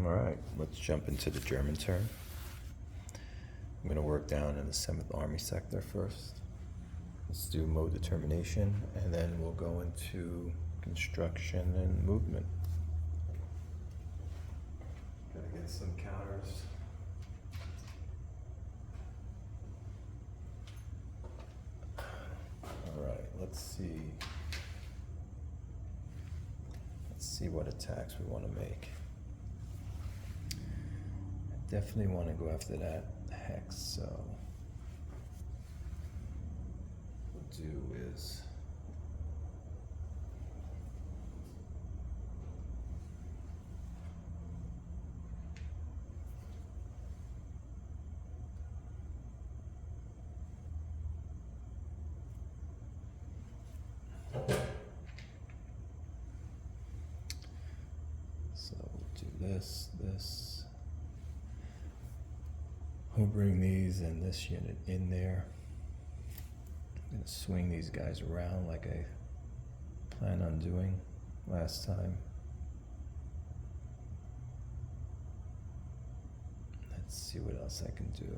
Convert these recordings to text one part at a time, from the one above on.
All right, let's jump into the German turn. I'm going to work down in the 7th Army sector first. Let's do mode determination, and then we'll go into construction and movement. Gotta get some counters. All right, let's see. Let's see what attacks we want to make. I definitely want to go after that hex, so what we'll do is this. We'll bring these and this unit in there. I'm gonna swing these guys around like I planned on doing last time. Let's see what else I can do.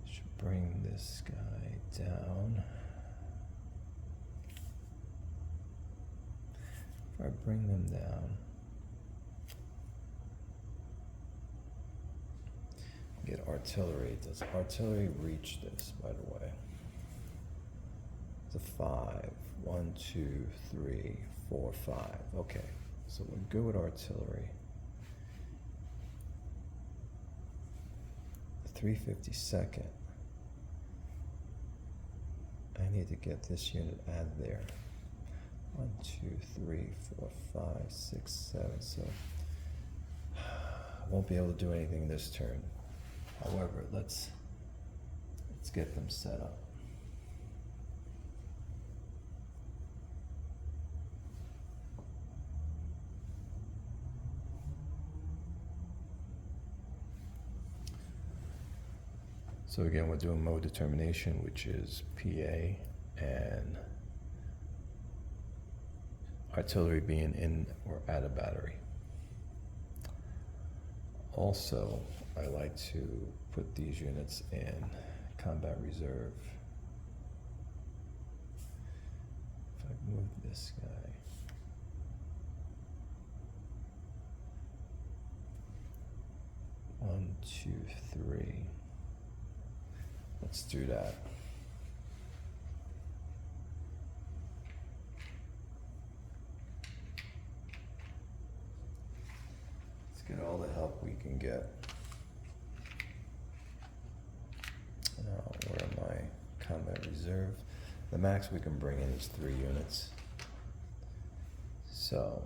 Should bring this guy down. If I bring them down, get artillery. Does artillery reach this, by the way? It's a 5. 1, 2, 3, 4, 5. Okay, so we're good with artillery. The 352nd. I need to get this unit out of there. 1, 2, 3, 4, 5, 6, 7. So I won't be able to do anything this turn. However, let's get them set up. So again, we're doing mode determination, which is PA, and artillery being in or out of battery. Also, I like to put these units in combat reserve. If I move this guy, one, two, three. Let's do that. Get all the help we can get. Now, where am I? Combat reserve. The max we can bring in is 3 units. So,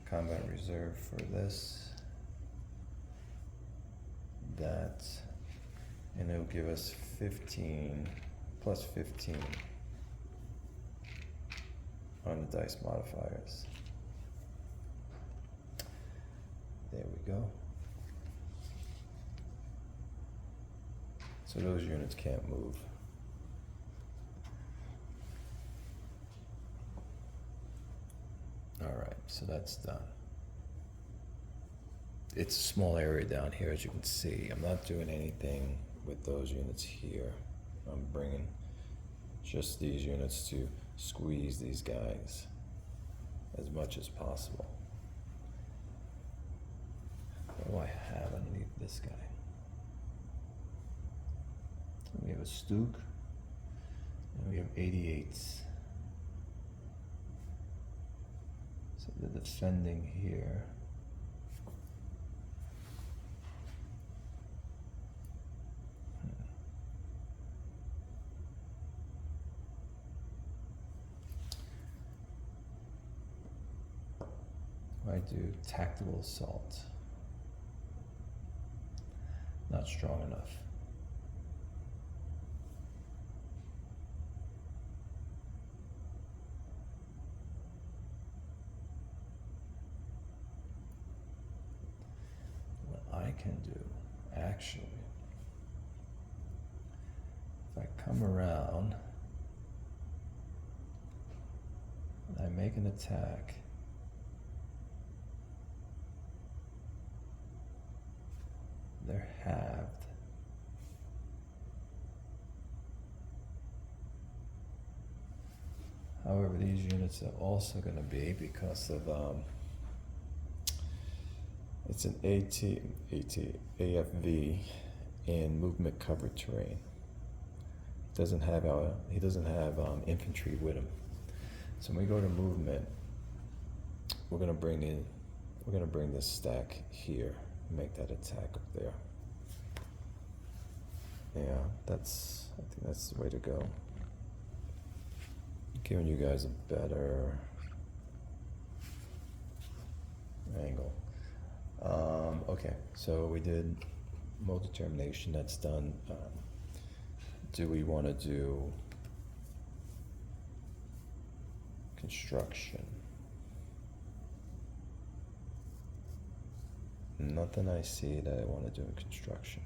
combat reserve for this, that, and it'll give us 15 plus 15 on the dice modifiers. There we go. So those units can't move. All right, so that's done. It's a small area down here, as you can see. I'm not doing anything with those units here. I'm bringing just these units to squeeze these guys as much as possible. What do I have underneath this guy? We have a Stug, and we have 88s. So the defending here. I do tactical assault. Not strong enough. What I can do, actually, come around and I make an attack, they're halved. However, these units are also going to be, because of it's an AFV in movement covered terrain. He doesn't have infantry with him. So when we go to movement, we're going to bring this stack here, make that attack up there. Yeah, I think that's the way to go. Giving you guys a better angle. Okay, so we did mode determination, that's done. Do we want to do construction? Nothing I see that I want to do in construction.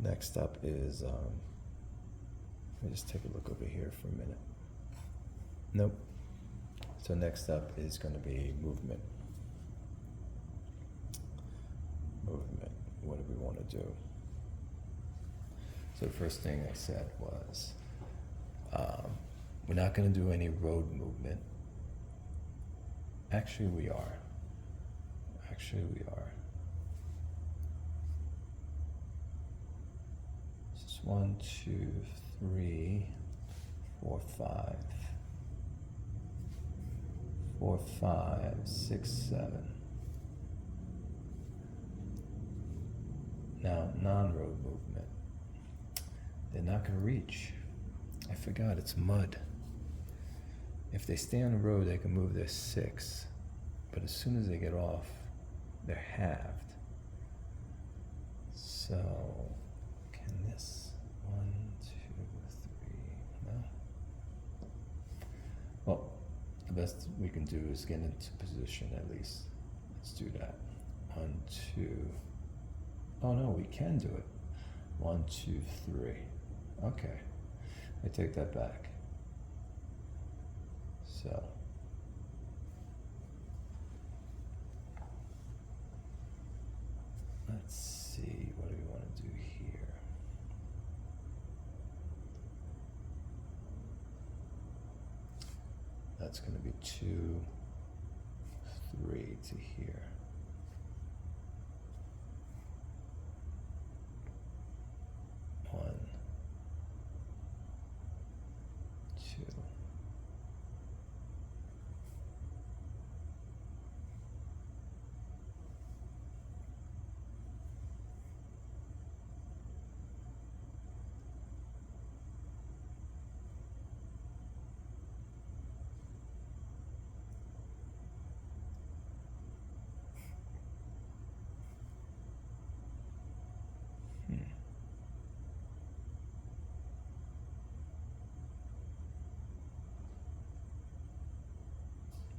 Next up is, let me just take a look over here for a minute. Nope. So next up is going to be movement. Movement, what do we want to do? So the first thing I said was, we're not going to do any road movement. Actually, we are. This is 1, 2, 3, 4, 5. 4, 5, 6, 7. Now, non-road movement. They're not going to reach. I forgot, it's mud. If they stay on the road, they can move their 6. But as soon as they get off, they're halved. So, can this 1, 2, 3, no? Well, the best we can do is get into position at least. Let's do that. 1, 2. Oh no, we can do it. 1, 2, 3. Okay, I take that back. So. Let's see, what do we want to do here? That's going to be 2, 3 to here. One, 2.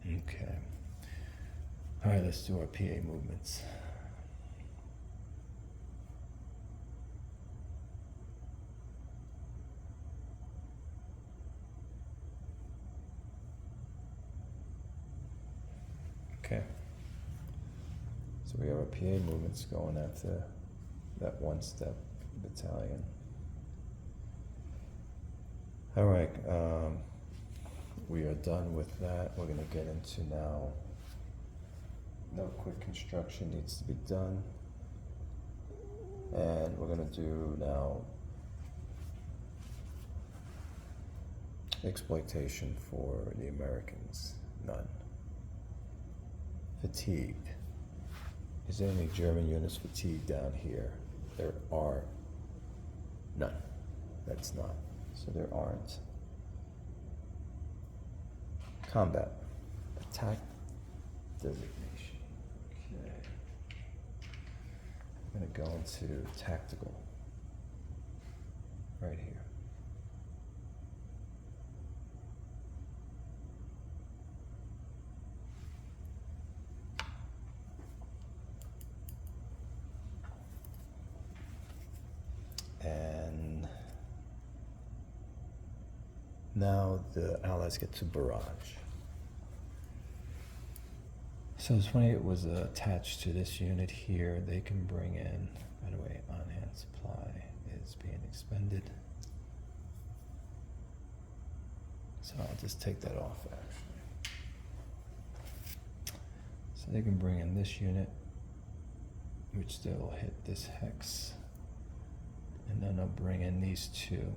Okay. All right, let's do our PA movements. Okay. So we have our PA movements going after that one-step battalion. All right. We are done with that. We're going to get into now. No quick construction needs to be done. And we're going to do now exploitation for the Americans. None. Fatigued. Is there any German units fatigued down here? There are none. That's not. So there aren't. Combat. Attack designation. Okay. I'm going to go into tactical. Right here. Now the Allies get to barrage. So 28 was attached to this unit here. They can bring in, by the way, on-hand supply is being expended. So I'll just take that off actually. So they can bring in this unit, which they'll hit this hex. And then I'll bring in these two.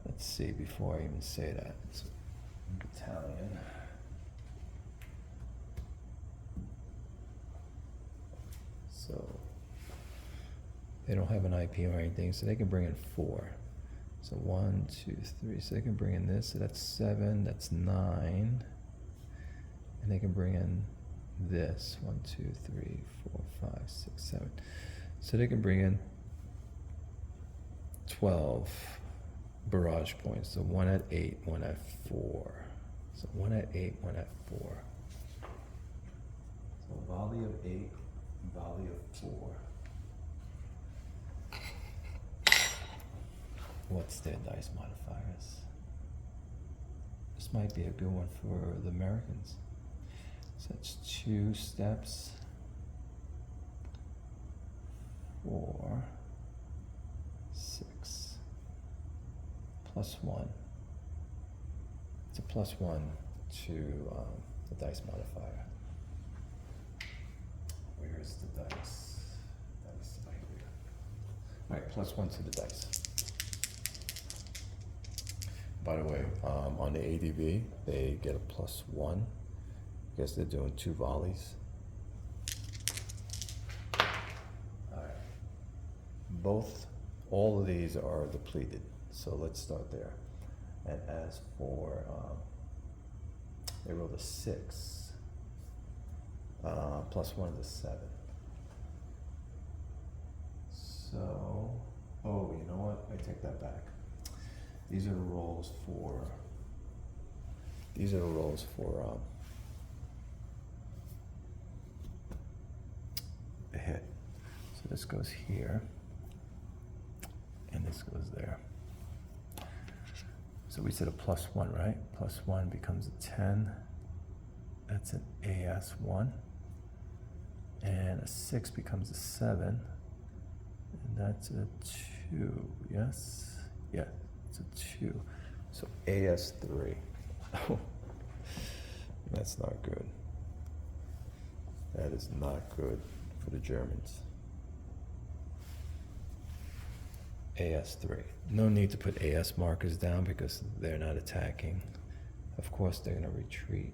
Let's see, before I even say that, it's a battalion. So they don't have an IP or anything, so they can bring in 4. So 1, 2, 3, so they can bring in this, so that's 7, that's 9. And they can bring in this, 1, 2, 3, 4, 5, 6, 7. So they can bring in 12 barrage points. So 1 at 8, 1 at 4. So 1 at 8, 1 at 4. So volley of 8, volley of 4. What's their dice modifiers? This might be a good one for the Americans. So it's 2 steps, 4, 6, +1. It's a +1 to the dice modifier. Where is the dice? Dice right here. All right, +1 to the dice. By the way, on the ADV, they get a +1. I guess they're doing 2 volleys. All right. All of these are depleted. So let's start there. And as for, they rolled a 6. +1 is a 7. So, oh, you know what? I take that back. These are the rolls for a hit. So this goes here, and this goes there. So we said a +1, right? +1 becomes a 10. That's an AS1. And a 6 becomes a 7. And that's a 2, yes? Yeah, it's a 2. So AS3. That's not good. That is not good for the Germans. AS3. No need to put AS markers down because they're not attacking. Of course, they're going to retreat.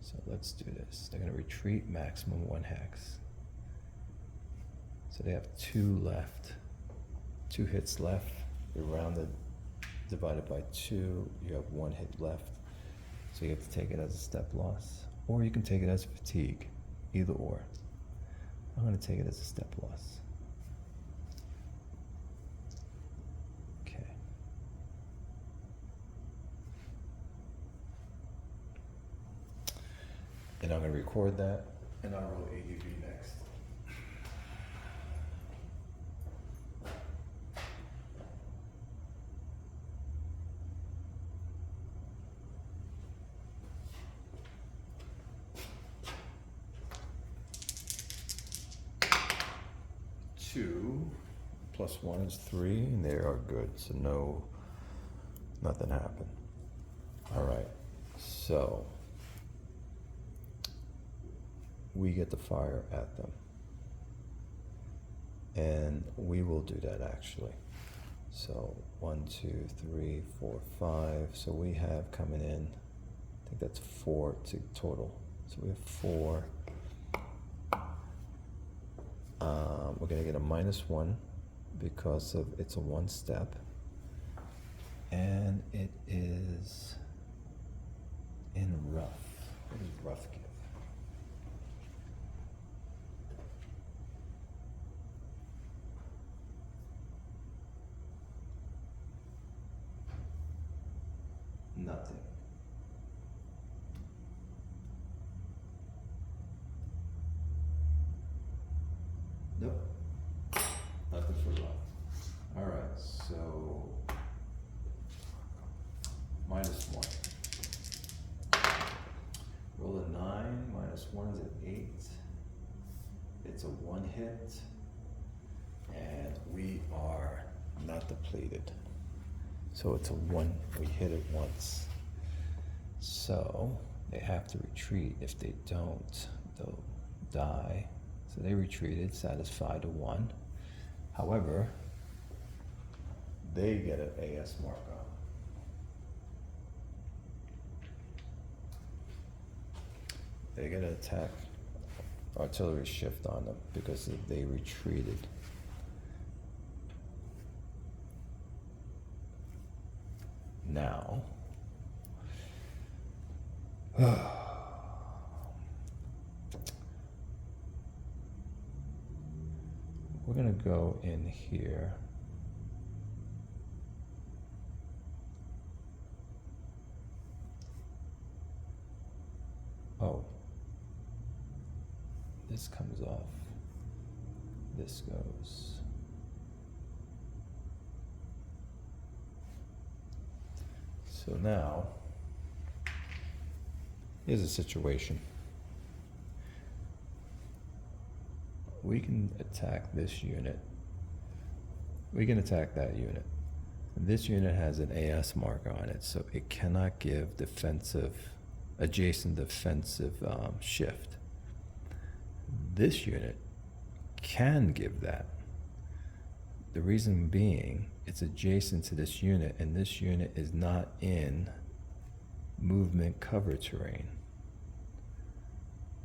So let's do this. They're going to retreat maximum 1 hex. So they have 2 left. 2 hits left. You're rounded, divided by 2. You have 1 hit left. So you have to take it as a step loss. Or you can take it as fatigue. Either or. I'm going to take it as a step loss. Okay. And I'm going to record that, and I'll roll AUV next. Two +1 is 3, and they are good. So nothing happened. All right. So we get to fire at them, and we will do that actually. So 1, 2, 3, 4, 5. So we have coming in, I think that's 4 to total. So we have 4. We're gonna get a -1 because of it's a 1 step, and it is in rough. What does rough give? Nothing. Nope. Nothing for rough. All right, so -1. Roll a 9, -1 is an 8. It's a 1 hit. And we are not depleted. So it's a 1, we hit it once. So they have to retreat. If they don't, they'll die. So they retreated, satisfied to 1. However, they get an AS mark on. They get an attack artillery shift on them because they retreated. Now, we're gonna go in here. Oh, this comes off, this goes. So now, here's a situation. We can attack this unit. We can attack that unit. This unit has an AS marker on it, so it cannot give adjacent defensive shift. This unit can give that. The reason being, it's adjacent to this unit, and this unit is not in movement cover terrain.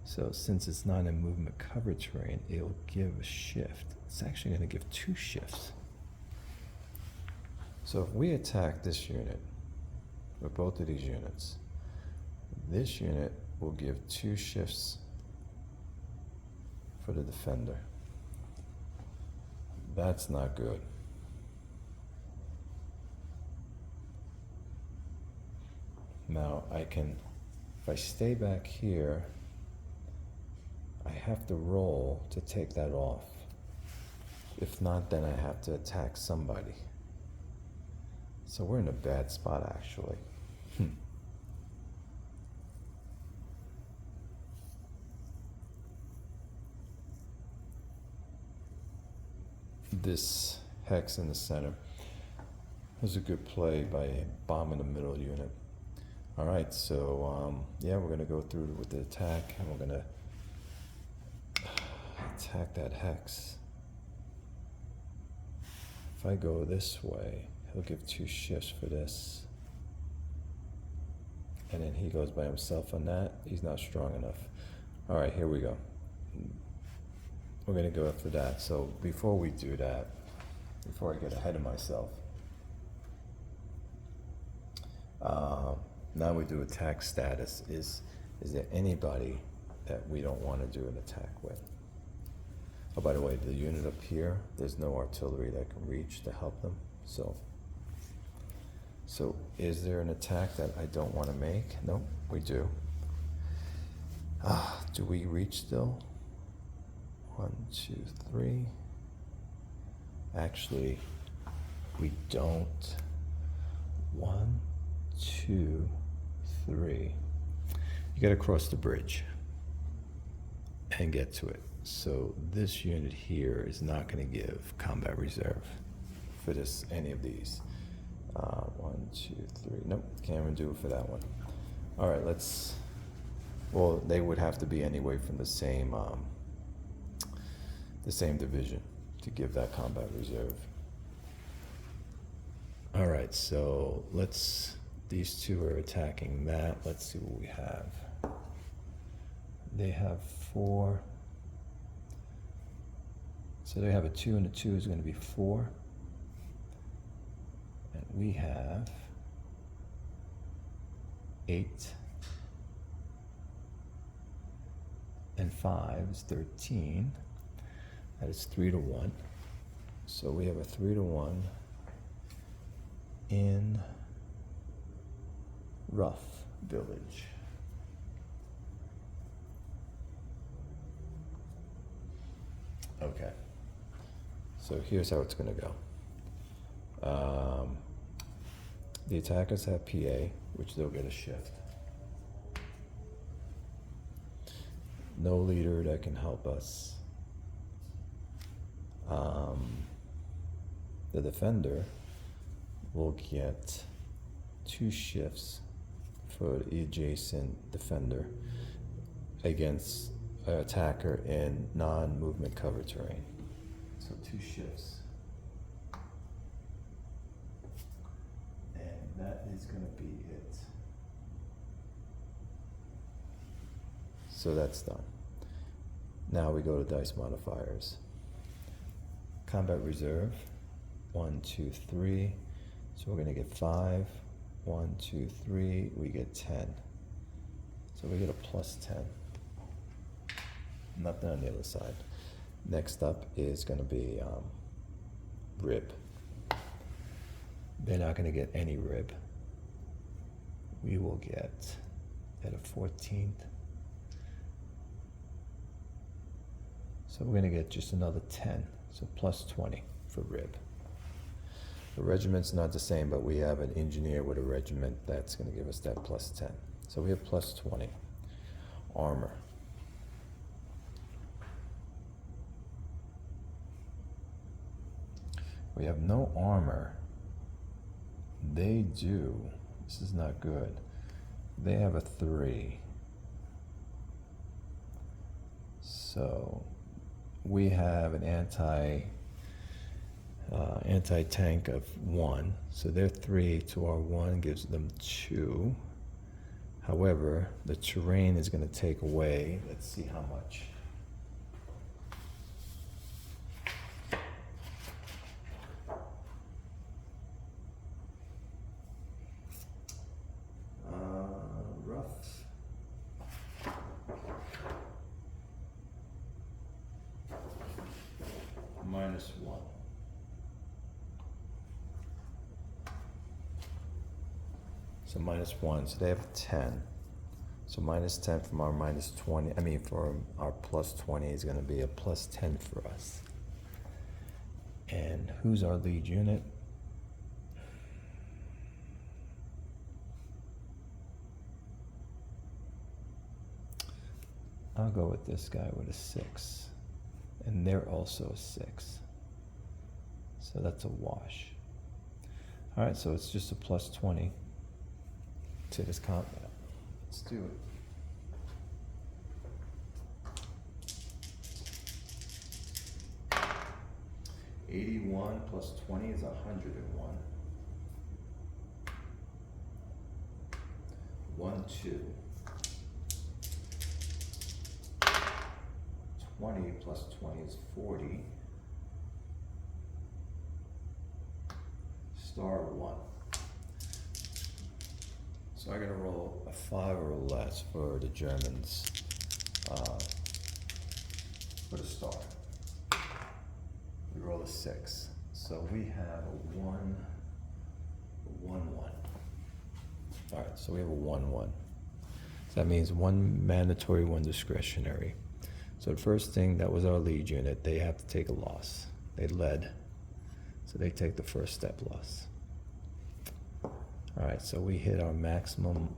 So since it's not in movement cover terrain, it'll give a shift. It's actually going to give 2 shifts. So if we attack this unit, or both of these units, this unit will give 2 shifts for the defender. That's not good. Now if I stay back here, I have to roll to take that off. If not, then I have to attack somebody. So we're in a bad spot, actually. This hex in the center was a good play by bombing the middle unit. All right, so yeah, we're gonna go through with the attack, and we're gonna attack that hex. If I go this way, he'll give 2 shifts for this. And then he goes by himself on that. He's not strong enough. All right, here we go. We're gonna go after that. So before we do that, before I get ahead of myself, now we do attack status. Is there anybody that we don't want to do an attack with? Oh, by the way, the unit up here, there's no artillery that can reach to help them. So is there an attack that I don't want to make? Nope, we do. Do we reach still? 1, 2, 3. Actually, we don't. 1, 2, 3. You gotta cross the bridge and get to it. So this unit here is not gonna give combat reserve for any of these. 1, 2, 3. Nope, can't even do it for that one. All right, well, they would have to be anyway from the same division to give that combat reserve. All right, so these 2 are attacking that. Let's see what we have. They have 4. So they have a 2, and a 2 is going to be 4. And we have 8. And 5 is 13. That is 3 to 1. So we have a 3 to 1 in Rough Village. Okay. So here's how it's going to go. The attackers have PA, which they'll get a shift. No leader that can help us. The defender will get 2 shifts for the adjacent defender against an attacker in non-movement cover terrain. So 2 shifts. And that is going to be it. So that's done. Now we go to dice modifiers. Combat reserve, 1, 2, 3. So we're gonna get 5. 1, 2, 3, we get 10. So we get a plus 10. Nothing on the other side. Next up is gonna be rib. They're not gonna get any rib. We will get at a 14th. So we're gonna get just another 10. So plus 20 for rib. The regiment's not the same, but we have an engineer with a regiment that's going to give us that plus 10. So we have plus 20. Armor. We have no armor. They do. This is not good. They have a 3. So we have an anti-tank of 1, so their 3 to our 1 gives them 2. However, the terrain is going to take away, let's see how much. Rough. -1. So -1, so they have 10. So -10 from our -20, I mean from our plus 20 is gonna be a plus 10 for us. And who's our lead unit? I'll go with this guy with a 6. And they're also a 6. So that's a wash. All right, so it's just a plus 20 to this combat. Let's do it. $81 plus 20 is $101. 1, 2. 20 plus 20 is 40. Star 1. So I'm going to roll a 5 or less for the Germans for the star. We roll a 6. So we have a 1, 1, 1. All right, so we have a 1, 1. So that means 1 mandatory, 1 discretionary. So the first thing, that was our lead unit. They have to take a loss. They led, so they take the first step loss. All right, so we hit our maximum.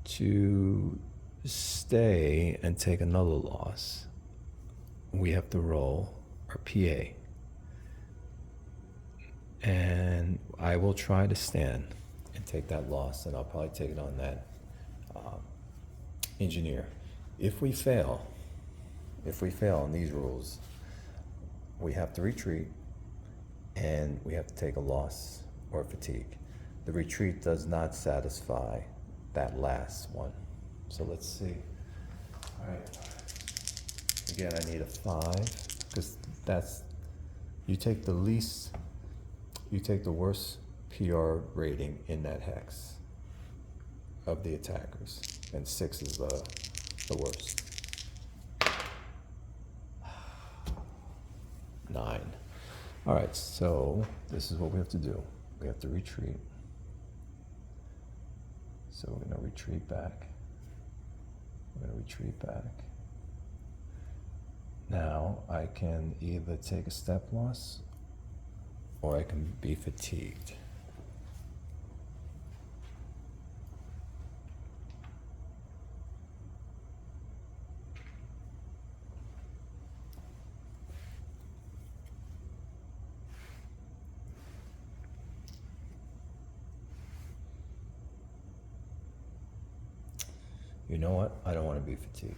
To stay and take another loss, we have to roll our PA. And I will try to stand and take that loss, and I'll probably take it on that engineer. If we fail on these rules, we have to retreat and we have to take a loss or fatigue. The retreat does not satisfy that last one. So let's see. All right. Again, I need a 5 because that's, you take the worst PR rating in that hex of the attackers, and 6 is the worst. 9. All right, so this is what we have to do. We have to retreat. So we're going to retreat back. We're going to retreat back. Now I can either take a step loss or I can be fatigued. You know what? I don't want to be fatigued.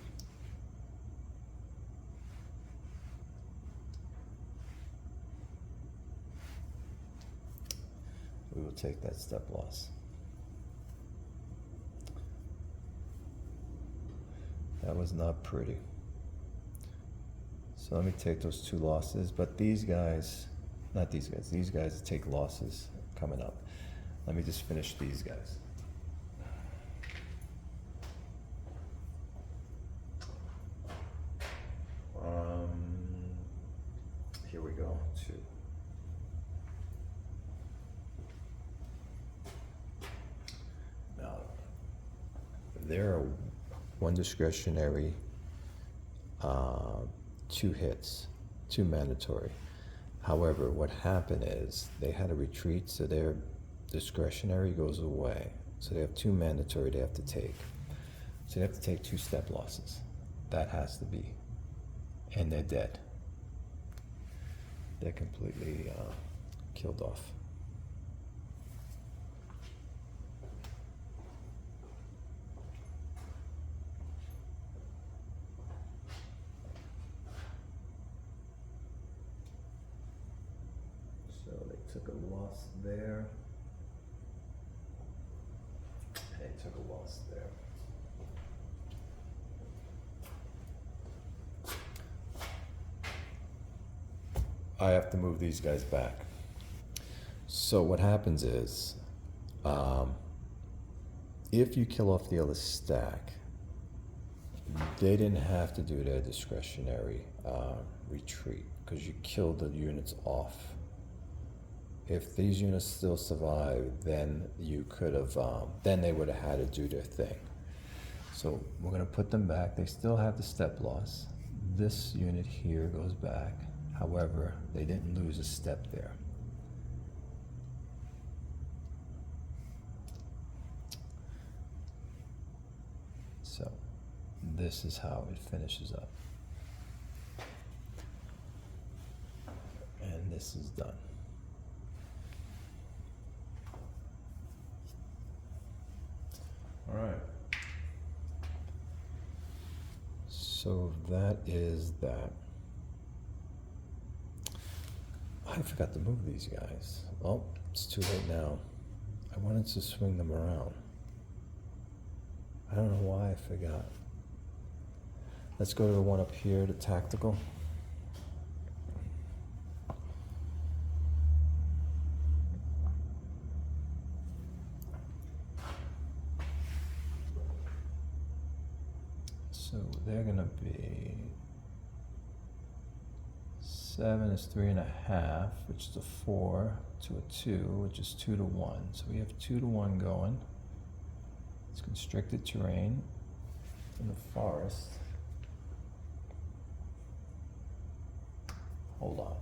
We will take that step loss. That was not pretty. So let me take those 2 losses, but these guys, not these guys take losses coming up. Let me just finish these guys. Here we go, 2. Now, there are 1 discretionary, 2 hits, 2 mandatory. However, what happened is they had a retreat, so their discretionary goes away. So they have 2 mandatory they have to take. So they have to take 2 step losses. That has to be. And they're dead. They're completely killed off. So they took a loss there. They took a loss there. I have to move these guys back. So what happens is, if you kill off the other stack, they didn't have to do their discretionary retreat because you killed the units off. If these units still survive, then you could have, then they would have had to do their thing. So we're gonna put them back. They still have the step loss. This unit here goes back. However, they didn't lose a step there. So this is how it finishes up. And this is done. All right. So that is that. I forgot to move these guys. Well, it's too late now. I wanted to swing them around. I don't know why I forgot. Let's go to the one up here, the tactical. So they're gonna be 7 is 3.5, which is a 4 to a 2, which is 2 to 1. So we have 2 to 1 going. It's constricted terrain in the forest. Hold on.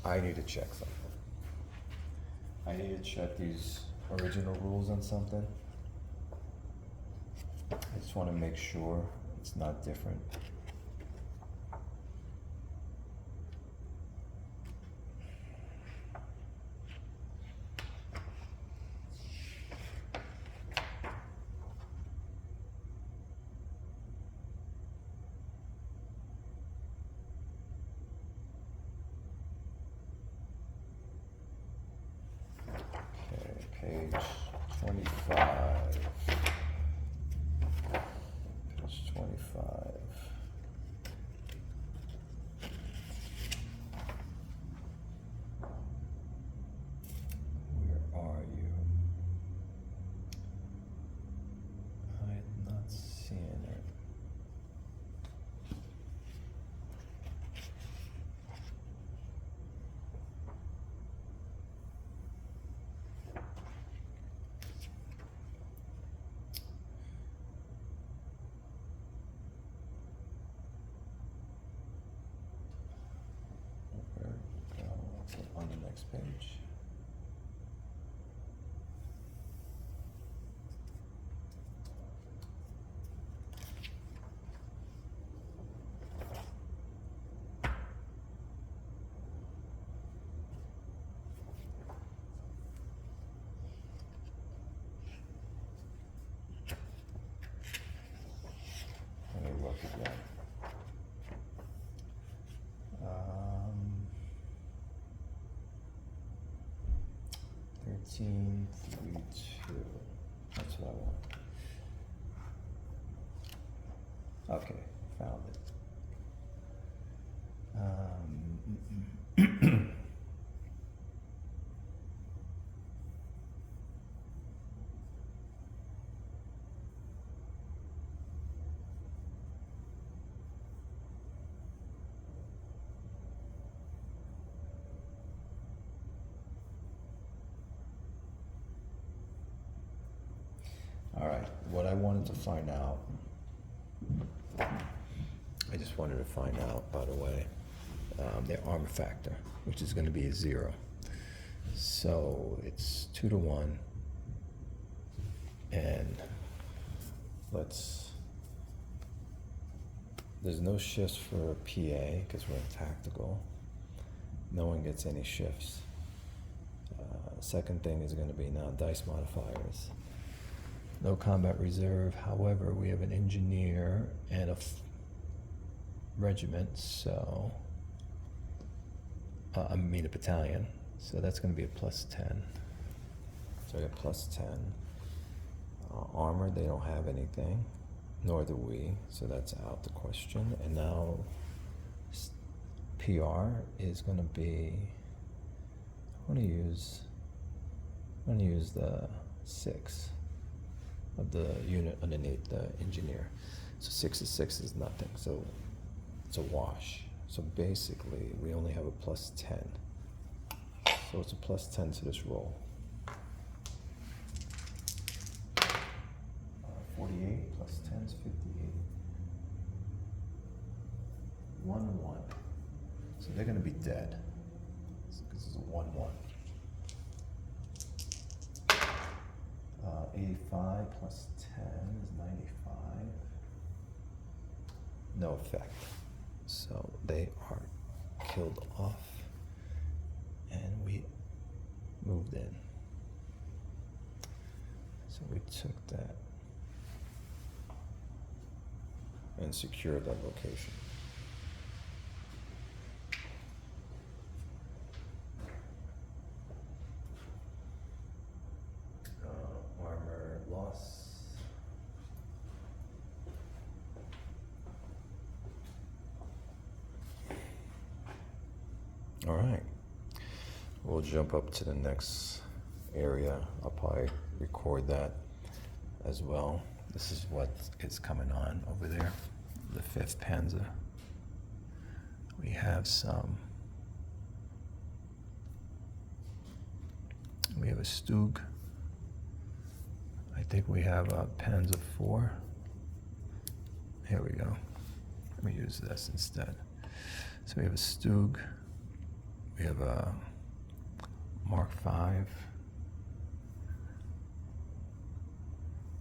I need to check something. I need to check these original rules on something. I just want to make sure it's not different. Okay, page 25. Page 25. Where are you? I'm not seeing it. On the next page. 1532. That's what I want. Okay, found it. All right, what I wanted to find out, I just wanted to find out, by the way, their armor factor, which is going to be a 0. So it's 2 to 1, and there's no shifts for PA because we're in tactical. No one gets any shifts. Second thing is going to be non-dice modifiers. No combat reserve. However, we have an engineer and a regiment, so I mean a battalion. So that's going to be a +10. So I got +10. Armor, they don't have anything, nor do we. So that's out the question. And now PR is going to be. I'm going to use the 6. Of the unit underneath the engineer. So 6 is nothing, so it's a wash. So basically we only have a +10. So it's a +10 to this roll. 48 +10 is 58. 1-1. So they're gonna be dead. Because it's a 1-1. 85 +10 is 95. No effect. So they are killed off, and we moved in. So we took that and secured that location. Armor loss. All right, we'll jump up to the next area. I'll probably record that as well. This is what is coming on over there, the 5th Panzer. We have a Stug. I think we have a Panzer 4. Here we go. Let me use this instead. So we have a Stug. We have a Mark 5.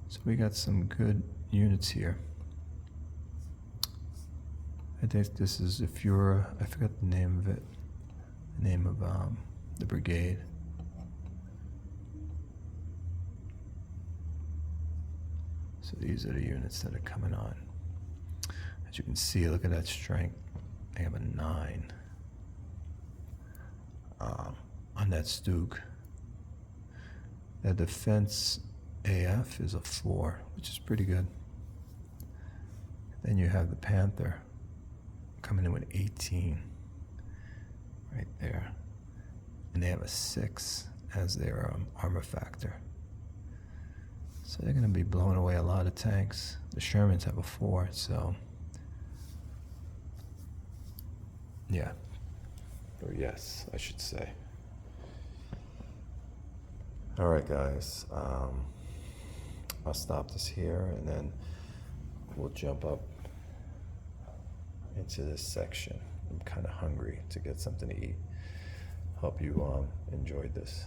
So we got some good units here. I think this is the Führer. I forgot the name of it. The name of the brigade. So these are the units that are coming on. As you can see, look at that strength. They have a 9 on that Stug. The defense AF is a 4, which is pretty good. Then you have the Panther coming in with 18 right there. And they have a 6 as their armor factor. So they're going to be blowing away a lot of tanks. The Shermans have a 4, so yeah. Or yes, I should say. All right, guys. I'll stop this here, and then we'll jump up into this section. I'm kind of hungry to get something to eat. Hope you enjoyed this.